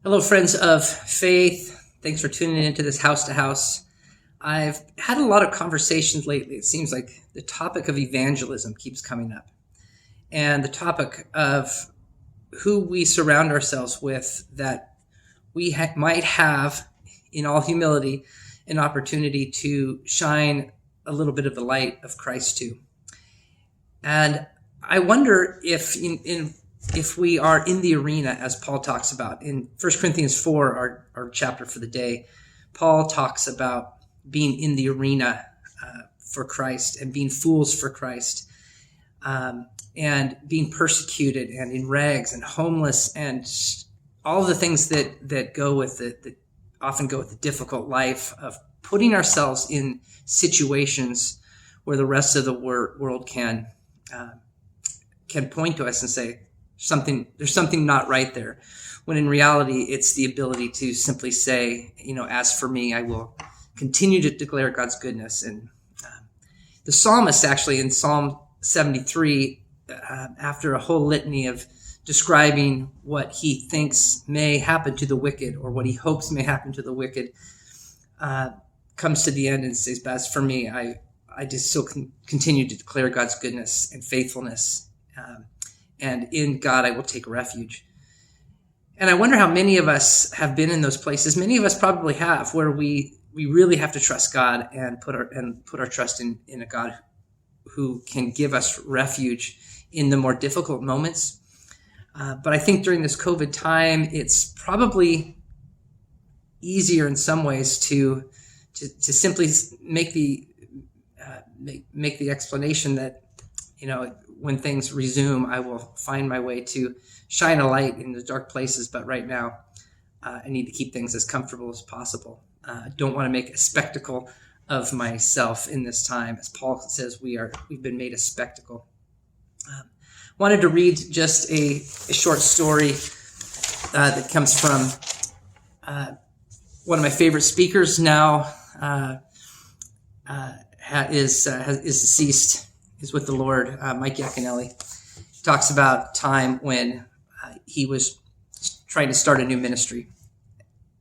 Hello, friends of faith. Thanks for tuning into this House to House. I've had a lot of conversations lately. It seems like the topic of evangelism keeps coming up, and the topic of who we surround ourselves with, that we might have, in all humility, an opportunity to shine a little bit of the light of Christ to. And I wonder if we are in the arena, as Paul talks about in 1 Corinthians 4, our chapter for the day. Paul talks about being in the arena for Christ and being fools for Christ, and being persecuted and in rags and homeless and all the things that go with that often go with the difficult life of putting ourselves in situations where the rest of the world can point to us and say, there's something not right there, when in reality it's the ability to simply say, as for me, I will continue to declare God's goodness. And the psalmist, actually, in Psalm 73, after a whole litany of describing what he thinks may happen to the wicked, or what he hopes may happen to the wicked, comes to the end and says, but as for me, I just still continue to declare God's goodness and faithfulness. And in God, I will take refuge. And I wonder how many of us have been in those places. Many of us probably have, where we really have to trust God and put our trust in a God who can give us refuge in the more difficult moments. But I think during this COVID time, it's probably easier in some ways to simply make the explanation that, when things resume, I will find my way to shine a light in the dark places. But right now, I need to keep things as comfortable as possible. I don't want to make a spectacle of myself in this time. As Paul says, we've been made a spectacle. Wanted to read just a short story that comes from one of my favorite speakers now. Is deceased. Is with the Lord, Mike Yaconelli. He talks about time when he was trying to start a new ministry,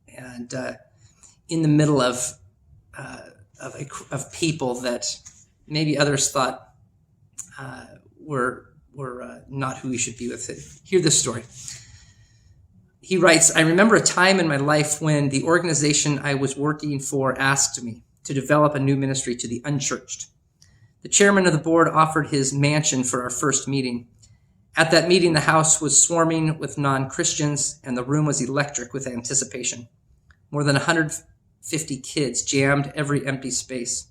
and in the middle of people that maybe others thought were not who he should be with. Hear this story. He writes, I remember a time in my life when the organization I was working for asked me to develop a new ministry to the unchurched. The chairman of the board offered his mansion for our first meeting. At that meeting, the house was swarming with non-Christians, and the room was electric with anticipation. More than 150 kids jammed every empty space.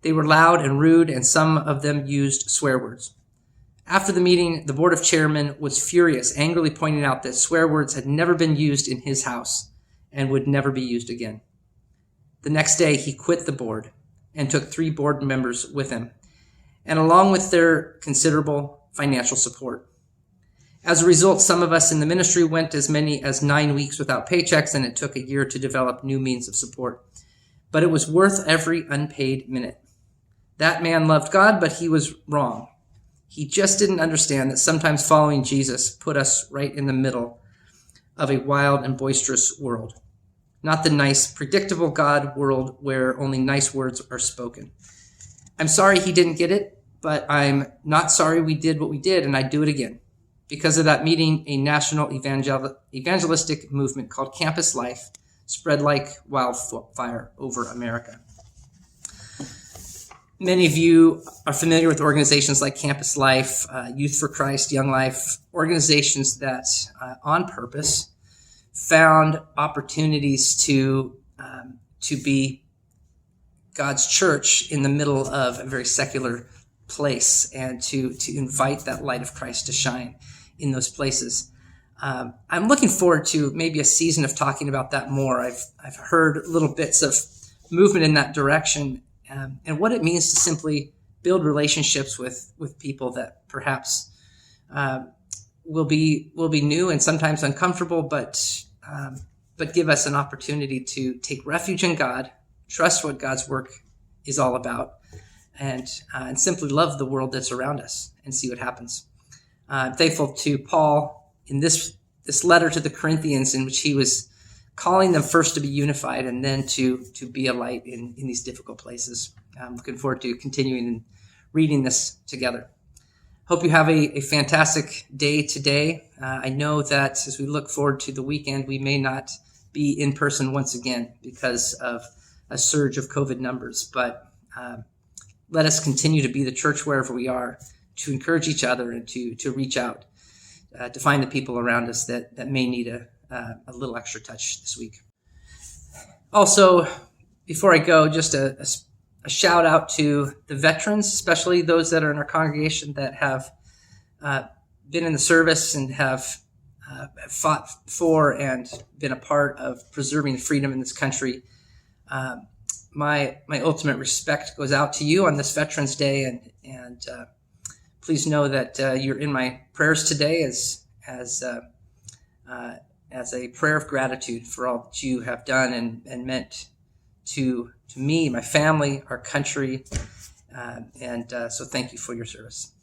They were loud and rude, and some of them used swear words. After the meeting, the board of chairmen was furious, angrily pointing out that swear words had never been used in his house and would never be used again. The next day, he quit the board and took 3 board members with him, and along with their considerable financial support. As a result, some of us in the ministry went as many as 9 weeks without paychecks, and it took a year to develop new means of support. But it was worth every unpaid minute. That man loved God, but he was wrong. He just didn't understand that sometimes following Jesus put us right in the middle of a wild and boisterous world. Not the nice, predictable God world where only nice words are spoken. I'm sorry he didn't get it, but I'm not sorry we did what we did, and I'd do it again. Because of that meeting, a national evangelistic movement called Campus Life spread like wildfire over America. Many of you are familiar with organizations like Campus Life, Youth for Christ, Young Life, organizations that, on purpose, found opportunities to be God's church in the middle of a very secular place, and to invite that light of Christ to shine in those places. I'm looking forward to maybe a season of talking about that more. I've heard little bits of movement in that direction, and what it means to simply build relationships with people that perhaps will be new and sometimes uncomfortable, but give us an opportunity to take refuge in God, trust what God's work is all about, and simply love the world that's around us and see what happens. I'm thankful to Paul in this this letter to the Corinthians in which he was calling them first to be unified and then to be a light in these difficult places. I'm looking forward to continuing and reading this together. Hope you have a fantastic day today. I know that as we look forward to the weekend, we may not be in person once again because of a surge of COVID numbers, but let us continue to be the church wherever we are, to encourage each other and to reach out, to find the people around us that may need a little extra touch this week. Also, before I go, just a shout out to the veterans, especially those that are in our congregation that have been in the service and have fought for and been a part of preserving freedom in this country. My ultimate respect goes out to you on this Veterans Day, and please know that you're in my prayers today as a prayer of gratitude for all that you have done and meant to me, my family, our country, and so thank you for your service.